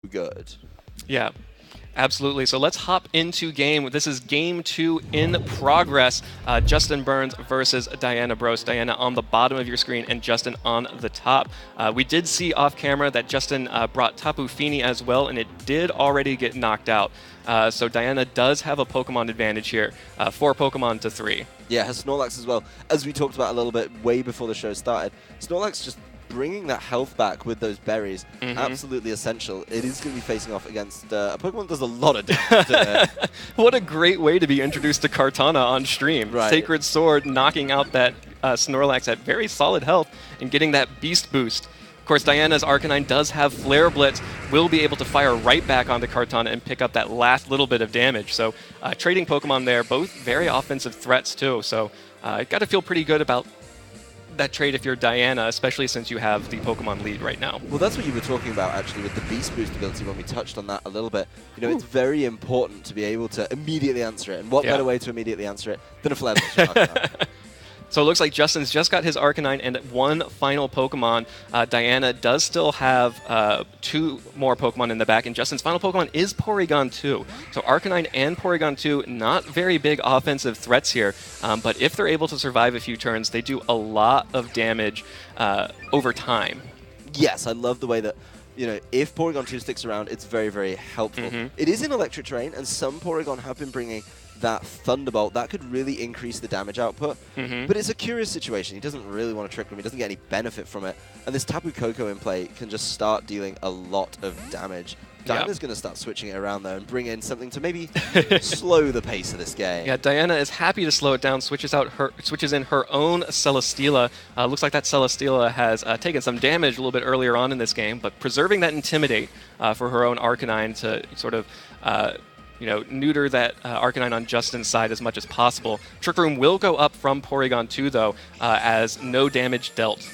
good. Yeah. Absolutely. So let's hop into game. This is game 2 in progress. Justin Burns versus Diana Bros. Diana on the bottom of your screen and Justin on the top. We did see off camera that Justin brought Tapu Fini as well, and it did already get knocked out. So Diana does have a Pokemon advantage here, 4 Pokemon to 3. Yeah, her Snorlax as well. As we talked about a little bit way before the show started, Snorlax just bringing that health back with those berries, absolutely essential. It is going to be facing off against a Pokemon that does a lot of damage. What a great way to be introduced to Kartana on stream. Right. Sacred Sword knocking out that Snorlax at very solid health and getting that beast boost. Of course, Diana's Arcanine does have Flare Blitz, will be able to fire right back onto Kartana and pick up that last little bit of damage. So trading Pokemon there, both very offensive threats too. So got to feel pretty good about that trade if you're Diana, especially since you have the Pokemon lead right now. Well, that's what you were talking about, actually, with the Beast Boost ability when we touched on that a little bit. You know, it's very important to be able to immediately answer it. And what better way to immediately answer it than a Flare Blitz? So it looks like Justin's just got his Arcanine and 1 final Pokemon. Diana does still have 2 more Pokemon in the back, and Justin's final Pokemon is Porygon 2. So Arcanine and Porygon 2, not very big offensive threats here, but if they're able to survive a few turns, they do a lot of damage over time. Yes, I love the way that, you know, if Porygon 2 sticks around, it's very, very helpful. It is in electric terrain, and some Porygon have been bringing that Thunderbolt. That could really increase the damage output. But it's a curious situation. He doesn't really want to Trick Room. He doesn't get any benefit from it. And this Tapu Koko in play can just start dealing a lot of damage. Diana's going to start switching it around, though, and bring in something to maybe slow the pace of this game. Yeah, Diana is happy to slow it down, switches in her own Celesteela. Looks like that Celesteela has taken some damage a little bit earlier on in this game, but preserving that Intimidate for her own Arcanine to sort of neuter that Arcanine on Justin's side as much as possible. Trick Room will go up from Porygon 2, though, as no damage dealt.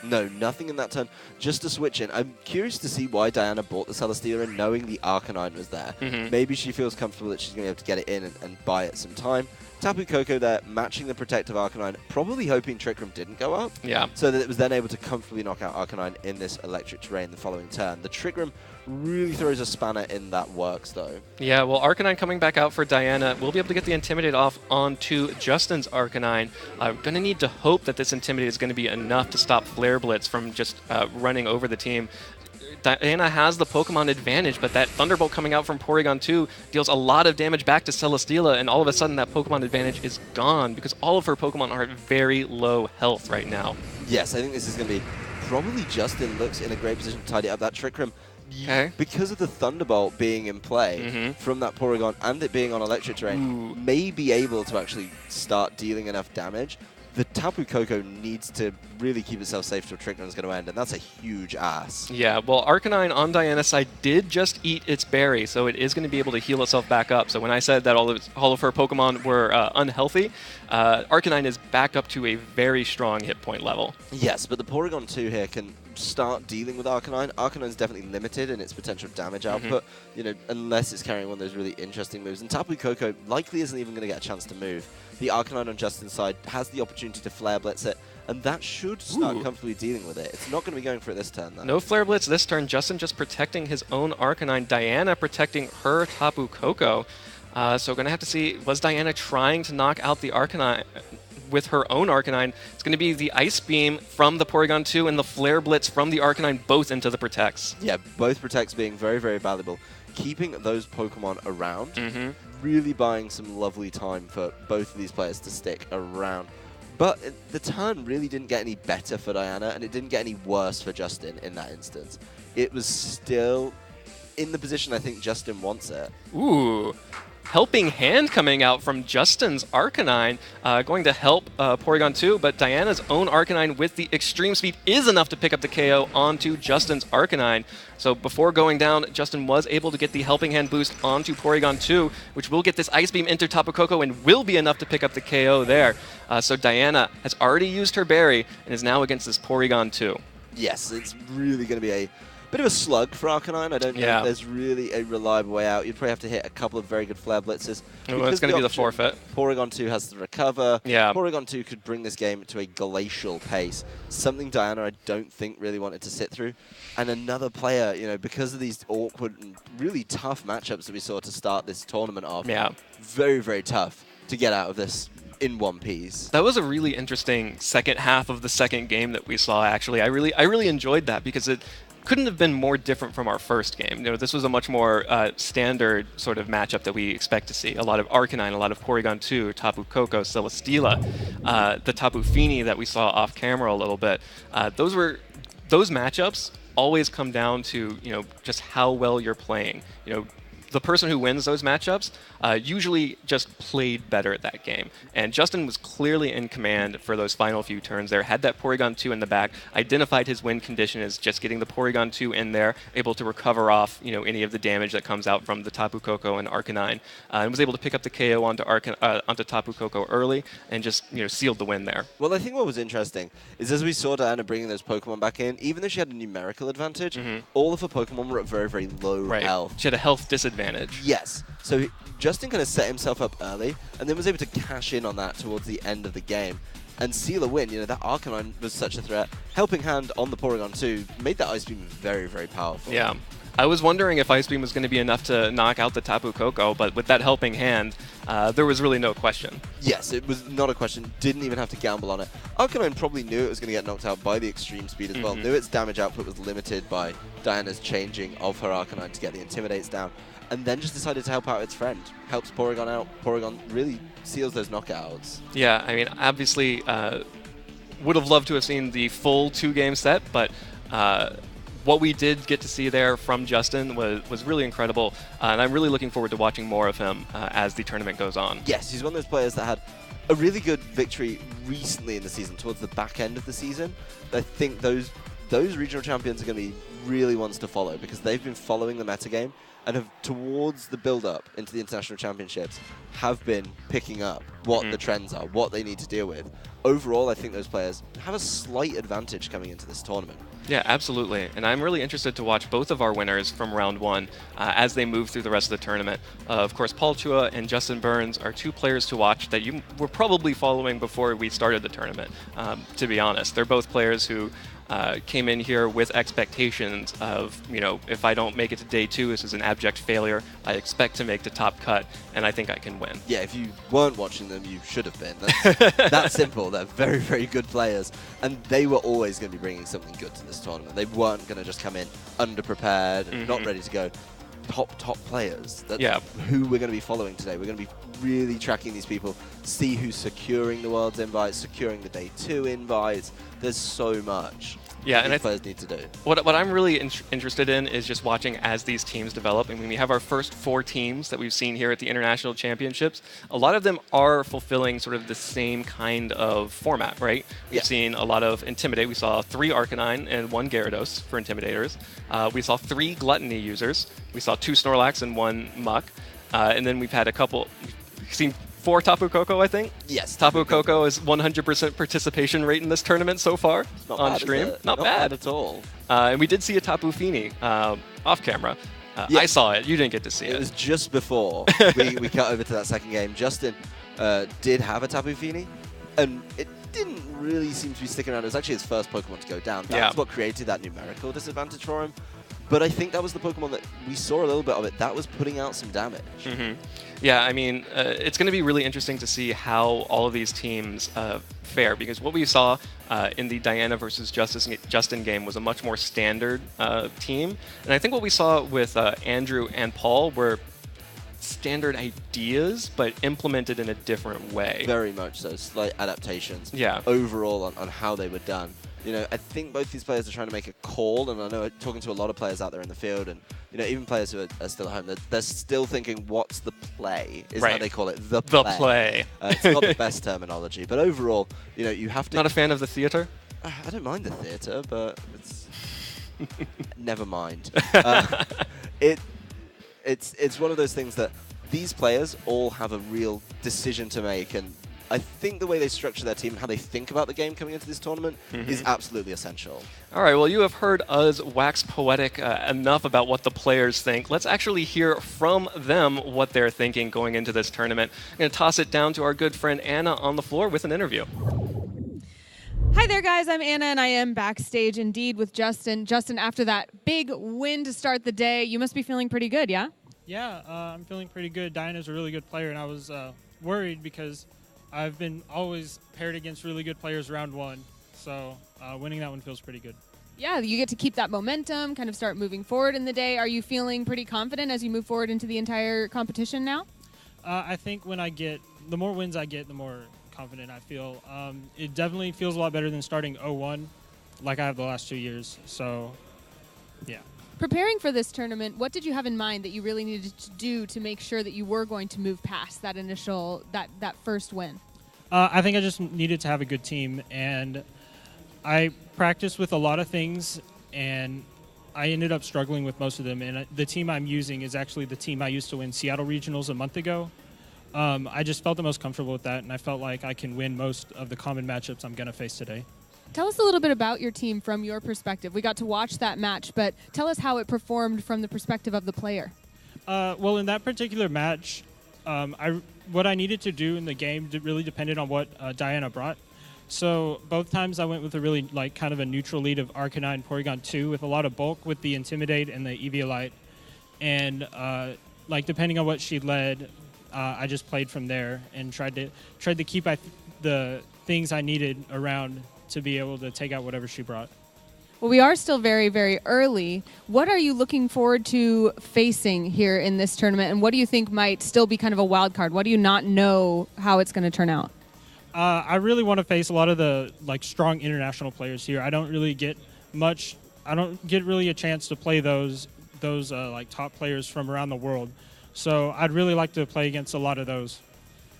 No, nothing in that turn. Just a switch in. I'm curious to see why Diana bought the Celesteela in, knowing the Arcanine was there. Maybe she feels comfortable that she's going to be able to get it in and buy it some time. Tapu Koko there, matching the protective Arcanine, probably hoping Trick Room didn't go up. Yeah. So that it was then able to comfortably knock out Arcanine in this electric terrain the following turn. The Trick Room really throws a spanner in that works, though. Yeah, well, Arcanine coming back out for Diana. We'll be able to get the Intimidate off onto Justin's Arcanine. I'm going to need to hope that this Intimidate is going to be enough to stop Flare Blitz from just running over the team. Diana has the Pokemon advantage, but that Thunderbolt coming out from Porygon 2 deals a lot of damage back to Celesteela, and all of a sudden that Pokemon advantage is gone because all of her Pokemon are at very low health right now. Yes, I think this is going to be probably Justin looks in a great position to tidy up that Trick Room. Okay. Because of the Thunderbolt being in play from that Porygon and it being on electric terrain, may be able to actually start dealing enough damage. The Tapu Koko needs to really keep itself safe till Trick Room is going to end, and that's a huge ass. Yeah, well, Arcanine on Diana's side did just eat its berry, so it is going to be able to heal itself back up. So when I said that all of her Pokemon were unhealthy, Arcanine is back up to a very strong hit point level. Yes, but the Porygon 2 here can start dealing with Arcanine. Arcanine is definitely limited in its potential damage output, you know, unless it's carrying one of those really interesting moves. And Tapu Koko likely isn't even going to get a chance to move. The Arcanine on Justin's side has the opportunity to Flare Blitz it, and that should start comfortably dealing with it. It's not going to be going for it this turn, though. No Flare Blitz this turn. Justin just protecting his own Arcanine. Diana protecting her Tapu Koko. So going to have to see, was Diana trying to knock out the Arcanine with her own Arcanine? It's going to be the Ice Beam from the Porygon 2 and the Flare Blitz from the Arcanine, both into the Protects. Yeah, both Protects being very, very valuable. Keeping those Pokemon around, really buying some lovely time for both of these players to stick around. But the turn really didn't get any better for Diana, and it didn't get any worse for Justin in that instance. It was still in the position I think Justin wants it. Ooh. Helping Hand coming out from Justin's Arcanine, going to help Porygon 2, but Diana's own Arcanine with the extreme speed is enough to pick up the KO onto Justin's Arcanine. So before going down, Justin was able to get the Helping Hand boost onto Porygon 2, which will get this Ice Beam into Tapu Koko and will be enough to pick up the KO there. So Diana has already used her berry and is now against this Porygon 2. Yes, it's really going to be bit of a slug for Arcanine. I don't know if there's really a reliable way out. You'd probably have to hit a couple of very good flare blitzes. Well, it's going to be the forfeit. Porygon 2 has the recover. Yeah. Porygon 2 could bring this game to a glacial pace, something Diana I don't think really wanted to sit through. And another player, you know, because of these awkward and really tough matchups that we saw to start this tournament off, very, very tough to get out of this in one piece. That was a really interesting second half of the second game that we saw, actually. I really enjoyed that because it couldn't have been more different from our first game. You know, this was a much more standard sort of matchup that we expect to see. A lot of Arcanine, a lot of Porygon 2, Tapu Koko, Celesteela, the Tapu Fini that we saw off camera a little bit. Those matchups always come down to, you know, just how well you're playing. You know, the person who wins those matchups usually just played better at that game. And Justin was clearly in command for those final few turns there, had that Porygon 2 in the back, identified his win condition as just getting the Porygon 2 in there, able to recover off, you know, any of the damage that comes out from the Tapu Koko and Arcanine, and was able to pick up the KO onto Tapu Koko early and just, you know, sealed the win there. Well, I think what was interesting is as we saw Diana bringing those Pokemon back in, even though she had a numerical advantage, all of her Pokemon were at very, very low health. She had a health disadvantage. Yes. So Justin kind of set himself up early and then was able to cash in on that towards the end of the game and seal a win. You know, that Arcanine was such a threat. Helping Hand on the Porygon 2 made that Ice Beam very, very powerful. Yeah. I was wondering if Ice Beam was going to be enough to knock out the Tapu Koko, but with that Helping Hand, there was really no question. Yes, it was not a question. Didn't even have to gamble on it. Arcanine probably knew it was going to get knocked out by the extreme speed as well. Knew its damage output was limited by Diana's changing of her Arcanine to get the Intimidates down. And then just decided to help out its friend. Helps Porygon out. Porygon really seals those knockouts. Yeah, I mean, obviously, would have loved to have seen the full 2-game set, but what we did get to see there from Justin was really incredible, and I'm really looking forward to watching more of him as the tournament goes on. Yes, he's one of those players that had a really good victory recently in the season, towards the back end of the season. I think those regional champions are going to be really ones to follow because they've been following the metagame and have, towards the build-up into the international championships, have been picking up what the trends are, what they need to deal with. Overall, I think those players have a slight advantage coming into this tournament. Yeah, absolutely. And I'm really interested to watch both of our winners from round one as they move through the rest of the tournament. Of course, Paul Chua and Justin Burns are two players to watch that you were probably following before we started the tournament, to be honest. They're both players who came in here with expectations of, you know, if I don't make it to day 2, this is an abject failure. I expect to make the top cut, and I think I can win. Yeah, if you weren't watching them, you should have been. That's simple. They're very, very good players, and they were always going to be bringing something good to this tournament. They weren't going to just come in underprepared and not ready to go. Top players. That's who we're going to be following today. We're going to be really tracking these people, see who's securing the World's invites, securing the Day 2 invites. There's so much these players need to do. What I'm really interested in is just watching as these teams develop. I mean, we have our first 4 teams that we've seen here at the International Championships. A lot of them are fulfilling sort of the same kind of format, right? We've seen a lot of Intimidate. We saw 3 Arcanine and 1 Gyarados for Intimidators. We saw 3 Gluttony users. We saw 2 Snorlax and 1 Muck. And then we've had a couple... We've seen 4 Tapu Koko, I think? Yes. Tapu Koko is 100% participation rate in this tournament so far on stream. Not bad at all. And we did see a Tapu Fini off camera. I saw it. You didn't get to see it. It was just before we cut over to that second game. Justin did have a Tapu Fini, and it didn't really seem to be sticking around. It was actually his first Pokemon to go down. That's what created that numerical disadvantage for him. But I think that was the Pokemon that we saw a little bit of it. That was putting out some damage. Yeah, I mean, it's going to be really interesting to see how all of these teams fare, because what we saw in the Diana versus Justin game was a much more standard team. And I think what we saw with Andrew and Paul were standard ideas, but implemented in a different way. Very much so. Slight adaptations overall on how they were done. You know, I think both these players are trying to make a call, and I know talking to a lot of players out there in the field, and you know, even players who are still at home, they're still thinking, "What's the play?" Is how they call it, the play. It's not the best terminology, but overall, you know, you have to. Not a fan of the theater? I don't mind the theater, but it's never mind. It's one of those things that these players all have a real decision to make, and I think the way they structure their team and how they think about the game coming into this tournament is absolutely essential. All right, well, you have heard us wax poetic enough about what the players think. Let's actually hear from them what they're thinking going into this tournament. I'm going to toss it down to our good friend Anna on the floor with an interview. Hi there, guys. I'm Anna, and I am backstage indeed with Justin. Justin, after that big win to start the day, you must be feeling pretty good, yeah? Yeah, I'm feeling pretty good. Diana's a really good player, and I was worried because I've been always paired against really good players round one. So winning that one feels pretty good. Yeah, you get to keep that momentum, kind of start moving forward in the day. Are you feeling pretty confident as you move forward into the entire competition now? I think the more wins I get, the more confident I feel. It definitely feels a lot better than starting 0-1 like I have the last 2 years. So, yeah. Preparing for this tournament, what did you have in mind that you really needed to do to make sure that you were going to move past that initial, that first win? I think I just needed to have a good team, and I practiced with a lot of things, and I ended up struggling with most of them. And the team I'm using is actually the team I used to win Seattle Regionals a month ago. I just felt the most comfortable with that, and I felt like I can win most of the common matchups I'm going to face today. Tell us a little bit about your team from your perspective. We got to watch that match, but tell us how it performed from the perspective of the player. Well, in that particular match, what I needed to do in the game really depended on what Diana brought. So both times I went with a really kind of a neutral lead of Arcanine Porygon 2 with a lot of bulk with the Intimidate and the Eviolite. And depending on what she led, I just played from there and tried to keep the things I needed around to be able to take out whatever she brought. Well, we are still very, very early. What are you looking forward to facing here in this tournament, and what do you think might still be kind of a wild card? What do you not know how it's going to turn out? I really want to face a lot of the strong international players here. I don't really get really a chance to play those top players from around the world. So I'd really like to play against a lot of those.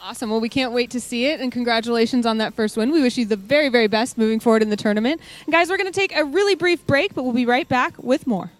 Awesome. Well, we can't wait to see it, and congratulations on that first win. We wish you the very, very best moving forward in the tournament. And guys, we're going to take a really brief break, but we'll be right back with more.